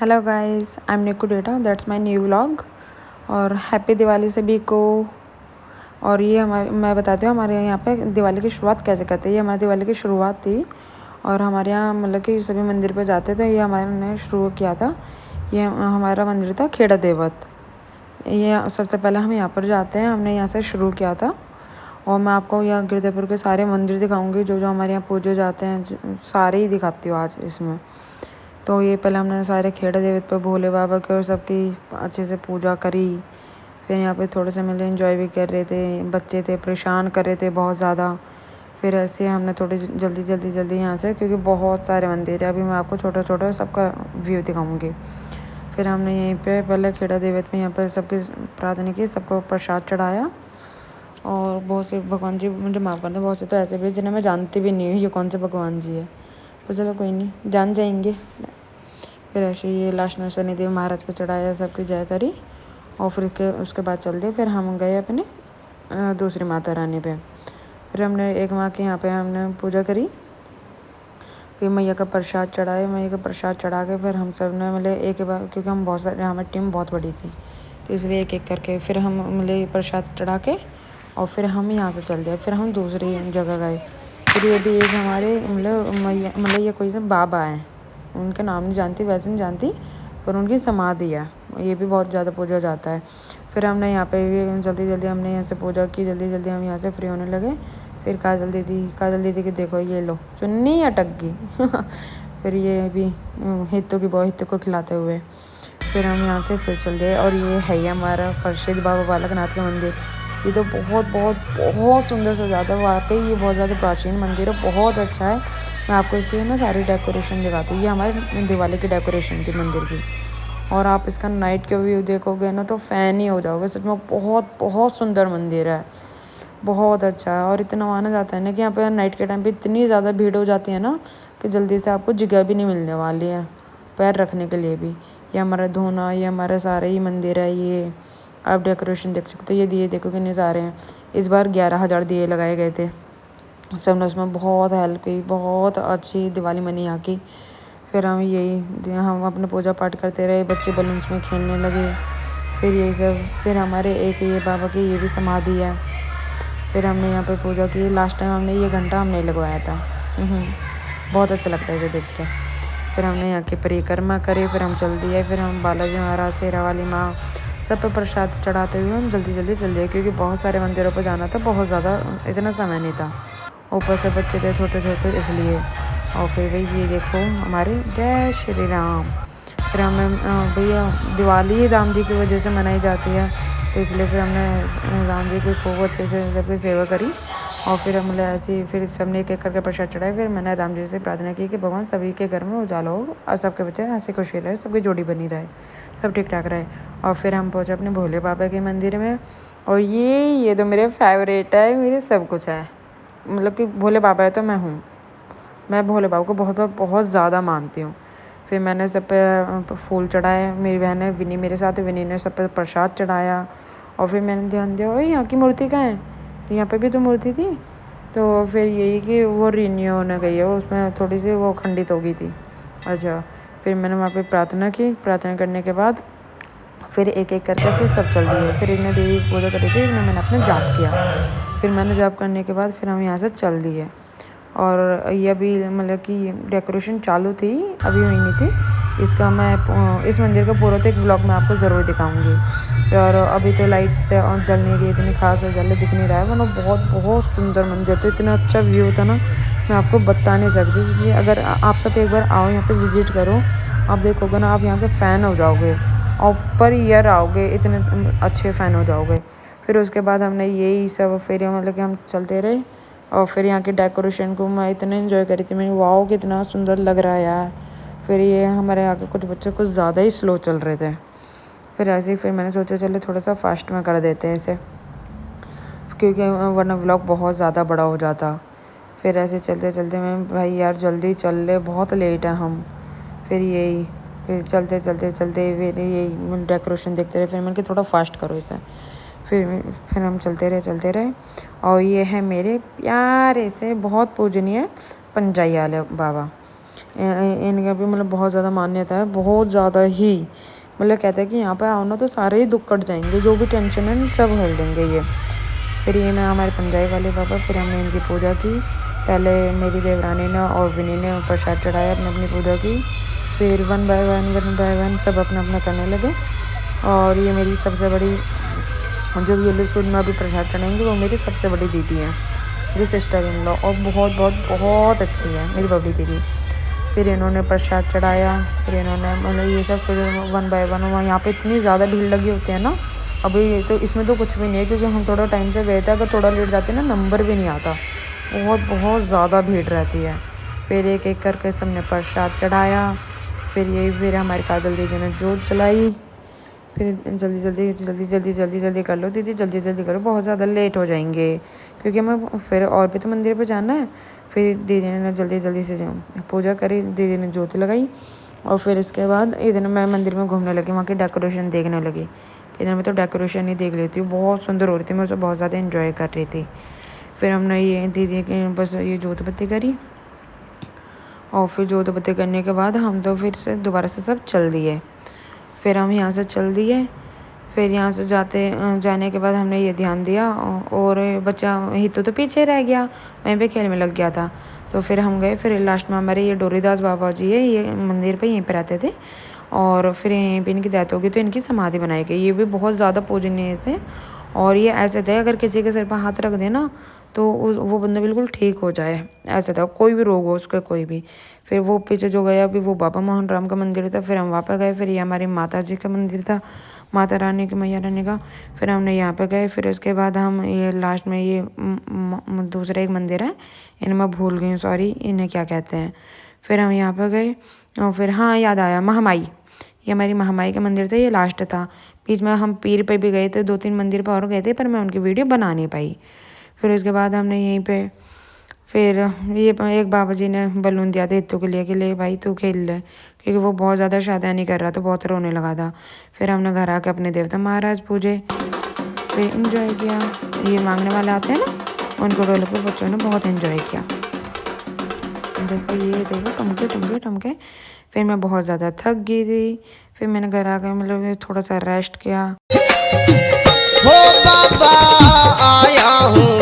Hello guys, I am Niku Datta, that's my new vlog. और happy Diwali सभी को। और ये मैं बताती हूँ हमारे यहाँ पे दिवाली की शुरुआत कैसे करते हैं। ये हमारी दिवाली की शुरुआत थी और हमारे यहाँ मतलब कि सभी मंदिर पे जाते थे। ये हमारे ने शुरू किया था। ये हमारा मंदिर था खेड़ा देवत। ये सबसे पहले हम यहाँ पर जाते हैं, हमने यहाँ से शुरू किया था। और मैं आपको यहाँ गिरदेपुर के सारे मंदिर दिखाऊंगी जो जो हमारे यहाँ पूजे जाते हैं, सारे ही दिखाती हूँ आज इसमें। तो ये पहले हमने सारे खेड़ा देवत पे भोले बाबा के और सबकी अच्छे से पूजा करी। फिर यहाँ पे थोड़े से मतलब एंजॉय भी कर रहे थे, बच्चे थे परेशान कर रहे थे बहुत ज़्यादा। फिर ऐसे हमने थोड़ी जल्दी यहाँ से, क्योंकि बहुत सारे मंदिर है, अभी मैं आपको छोटा छोटा सबका व्यू दिखाऊंगी। फिर हमने यहीं पे पहले खेड़ा देवत में यहाँ पर सबकी प्रार्थना की, सबको प्रसाद चढ़ाया। और बहुत से भगवान जी मुझे माफ़ कर दें, बहुत से तो ऐसे भी जिन्हें मैं जानती भी नहीं हूँ ये कौन से भगवान जी है, तो चलो कोई नहीं, जान जाएंगे। फिर ऐसे ये लास्ट में शनिदेव महाराज पे चढ़ाया, सबकी जय करी। और फिर उसके बाद चल दिए। फिर हम गए अपने दूसरी माता रानी पे। फिर हमने एक माँ के यहाँ पे हमने पूजा करी। फिर मैया का प्रसाद चढ़ाए, मैया का प्रसाद चढ़ा के फिर हम सब ने मतलब एक बार, क्योंकि हम बहुत सारे, हमारी टीम बहुत बड़ी थी तो इसलिए एक एक करके फिर हम मतलब प्रसाद चढ़ा के और फिर हम यहाँ से चल दिए। फिर हम दूसरी जगह गए। फिर ये भी एक हमारे मतलब मैया मतलब ये कोई से बाबा हैं, उनका नाम नहीं जानती, वैसे नहीं जानती, पर उनकी समाधि है, ये भी बहुत ज़्यादा पूजा जाता है। फिर हमने यहाँ पे भी जल्दी हमने यहाँ से पूजा की, जल्दी हम यहाँ से फ्री होने लगे। फिर काजल दीदी की देखो ये लो चुन्नी अटक गई फिर ये भी हितों को खिलाते हुए फिर हम यहाँ से फिर चल दिए। और ये है ही हमारा प्रसिद्ध बाबा बालकनाथ का मंदिर। ये तो बहुत सुंदर सजाता है, वाकई ये बहुत ज़्यादा प्राचीन मंदिर है, बहुत अच्छा है। मैं आपको इसकी ना सारी डेकोरेशन दिखाती हूँ। ये हमारे दिवाली की डेकोरेशन थी मंदिर की। और आप इसका नाइट का व्यू देखोगे ना तो फ़ैन ही हो जाओगे, सच में बहुत सुंदर मंदिर है, बहुत अच्छा है। और इतना माना जाता है ना कि यहाँ पर नाइट के टाइम पे इतनी ज़्यादा भीड़ हो जाती है ना कि जल्दी से आपको जगह भी नहीं मिलने वाली है पैर रखने के लिए भी। ये हमारा धोना, ये हमारे सारे ही मंदिर है। ये आप डेकोरेशन देख सकते हो, ये दिए देखो कितने सारे हैं। इस बार 11,000 दिए लगाए गए थे। सब ने उसमें बहुत हेल्प की, बहुत अच्छी दिवाली मनी यहाँ की। फिर हम अपने पूजा पाठ करते रहे, बच्चे बलून्स में खेलने लगे। फिर यही सब, फिर हमारे एक ये बाबा की ये भी समाधि है। फिर हमने यहाँ पे पूजा की। लास्ट टाइम हमने ये घंटा हमने लगवाया था। बहुत अच्छा लगता है इसे देख के। फिर हमने यहाँ की परिक्रमा करी, फिर हम चल दिए। फिर हम बालाजी महाराज, शेरा वाली माँ, सब पे प्रसाद चढ़ाते हुए हम जल्दी चल दिए, क्योंकि बहुत सारे मंदिरों पर जाना था, बहुत ज़्यादा इतना समय नहीं था, ऊपर से बच्चे थे छोटे इसलिए। और फिर भाई ये देखो हमारे जय श्री राम। फिर हमें भैया दिवाली राम जी की वजह से मनाई जाती है, तो इसलिए फिर हमने राम जी की खूब अच्छे से सबकी सेवा करी। और फिर हम मतलब ऐसे फिर सबने एक करके प्रसाद चढ़ाए। फिर मैंने राम जी से प्रार्थना की कि भगवान सभी के घर में उजाला हो और सबके बच्चे हंसी खुशी रहे, सबकी जोड़ी बनी रहे, सब ठीक ठाक रहे। और फिर हम पहुँचे अपने भोले बाबा के मंदिर में। और ये तो मेरे फेवरेट है, मेरे सब कुछ है, मतलब कि भोले बाबा है तो मैं हूँ। मैं भोले बाबा को बहुत ज़्यादा मानती हूँ। फिर मैंने सब पे फूल चढ़ाए, मेरी बहन है विनी मेरे साथ, विनी ने सब पे प्रसाद चढ़ाया। और फिर मैंने ध्यान दिया, ओए यहाँ की मूर्ति कहाँ है, यहाँ पे भी तो मूर्ति थी। तो फिर यही कि वो रिन्यू होने गई है, उसमें थोड़ी सी वो खंडित हो गई थी। अच्छा, फिर मैंने वहाँ पे प्रार्थना की। प्रार्थना करने के बाद फिर एक एक करके फिर सब चल दिए। फिर एक ने देवी पूजा करी थी, एक ने मैंने अपना जाप किया। फिर मैंने जाप करने के बाद फिर हम यहाँ से चल दिए। और ये अभी मतलब कि डेकोरेशन चालू थी, अभी हुई नहीं थी। इसका मैं इस मंदिर का पूरा तो एक ब्लॉग में आपको ज़रूर दिखाऊंगी। और अभी तो लाइट से जल नहीं रही, इतनी खास उजाला दिख नहीं रहा है, वरना बहुत सुंदर मंदिर था, इतना अच्छा व्यू था ना, मैं आपको बता नहीं सकती। इसलिए अगर आप सब एक बार आओ यहाँ पे विज़िट करो, आप देखोगे ना आप यहाँ के फ़ैन हो जाओगे और पर ईयर आओगे, इतने अच्छे फ़ैन हो जाओगे। फिर उसके बाद हमने यही सब फिर मतलब कि हम चलते रहे। और फिर यहाँ के डेकोरेशन को मैं इतने एंजॉय करी थी, मैंने वाओ कितना सुंदर लग रहा है यार। फिर ये हमारे यहाँ के कुछ बच्चे कुछ ज़्यादा ही स्लो चल रहे थे। फिर ऐसे ही फिर मैंने सोचा चलो थोड़ा सा फास्ट में कर देते हैं इसे, क्योंकि वरना व्लॉग बहुत ज़्यादा बड़ा हो जाता। फिर ऐसे चलते मैं भाई यार जल्दी चल ले, बहुत लेट है हम। फिर चलते फिर यही डेकोरेशन देखते रहे। फिर मैंने कि थोड़ा फास्ट करो इसे। फिर हम चलते रहे। और ये है मेरे प्यारे से बहुत पूजनीय पंजाई वाले बाबा। इनका भी मतलब बहुत ज़्यादा मान्यता है, बहुत ज़्यादा ही। मतलब कहते हैं कि यहाँ पे आओ ना तो सारे ही दुख कट जाएंगे, जो भी टेंशन है सब हल देंगे ये। फिर ये मैं हमारे पंजाबी वाले बाबा, फिर हमने इनकी पूजा की। पहले मेरी देवरानी ने और विनी ने प्रसाद चढ़ाया, अपनी अपनी पूजा की। फिर वन बाय वन सब अपना अपना करने लगे। और ये मेरी सबसे बड़ी, जब ये लोग में अभी प्रसाद चढ़ाएंगे, वो मेरी सबसे बड़ी दीदी है, मेरी सिस्टर इन लॉ, और बहुत बहुत बहुत अच्छी है मेरी बड़ी दीदी। फिर इन्होंने प्रसाद चढ़ाया, फिर इन्होंने मतलब ये सब, फिर वन बाय वन। वहाँ यहाँ पे इतनी ज़्यादा भीड़ लगी होती है ना, अभी तो इसमें तो कुछ भी नहीं है क्योंकि हम थोड़ा टाइम से गए थे। अगर थोड़ा लेट जाते ना नंबर भी नहीं आता, बहुत बहुत ज़्यादा भीड़ रहती है। फिर एक एक करके सबने प्रसाद चढ़ाया। फिर हमारी काजल दीदी ने जोत जलाई। फिर जल्दी कर लो दीदी, जल्दी करो, बहुत ज़्यादा लेट हो जाएंगे क्योंकि हमें फिर और भी तो मंदिर पे जाना है। फिर दीदी ने जल्दी से पूजा करी, दीदी ने ज्योति लगाई। और फिर इसके बाद इधर मैं मंदिर में घूमने लगी, वहाँ की डेकोरेशन देखने लगी। इधर मैं तो डेकोरेशन ही देख लेती हूँ, बहुत सुंदर हो रही थी, मैं उसे बहुत ज़्यादा इन्जॉय कर रही थी। फिर हमने ये दीदी के बस ये ज्योति बत्ती करी, और फिर ज्योति बत्ती करने के बाद हम तो फिर से दोबारा से सब चल दिए। फिर हम यहाँ से चल दिए। फिर यहाँ से जाने के बाद हमने ये ध्यान दिया, और बच्चा हितू तो पीछे रह गया, वहीं पे खेल में लग गया था। तो फिर हम गए। फिर लास्ट में हमारे ये डोरीदास बाबा जी है, ये मंदिर पे यहीं पे रहते थे, और फिर यहीं पे इनकी डेथ हो गई तो इनकी समाधि बनाई गई। ये भी बहुत ज़्यादा पूजनीय थे, और ये ऐसे थे अगर किसी के सिर पर हाथ रख देना तो वो बंदा बिल्कुल ठीक हो जाए, ऐसा था, कोई भी रोग हो उसका कोई भी। फिर वो पीछे जो गया अभी वो बाबा मोहन राम का मंदिर था, फिर हम वहाँ पे गए। फिर ये हमारी माता जी का मंदिर था, माता रानी की, मैया रानी का। फिर हमने यहाँ पे गए। फिर उसके बाद हम ये लास्ट में ये दूसरा एक मंदिर है, इन्हें मैं भूल गई हूँ, सॉरी, इन्हें क्या कहते हैं। फिर हम यहाँ पे गए, और फिर हाँ याद आया, महामाई, ये हमारी महामाई का मंदिर था, ये लास्ट था। बीच में हम पीर पे भी गए थे, 2-3 मंदिर पर और गए थे, पर मैं उनकी वीडियो बना नहीं पाई। फिर उसके बाद हमने यहीं पे, फिर ये एक बाबा जी ने बलून दिया था हितू के लिए कि ले भाई तू खेल ले, क्योंकि वो बहुत ज़्यादा शादियाँ नहीं कर रहा था, बहुत रोने लगा था। फिर हमने घर आके अपने देवता महाराज पूजे, फिर इन्जॉय किया। ये मांगने वाले आते हैं ना, उनको ढोलक पर बच्चों ने बहुत इन्जॉय किया। देखो ये देखो टमके। फिर मैं बहुत ज़्यादा थक गई थी। फिर मैंने घर आकर मतलब थोड़ा सा रेस्ट किया। हो बाबा आया हूँ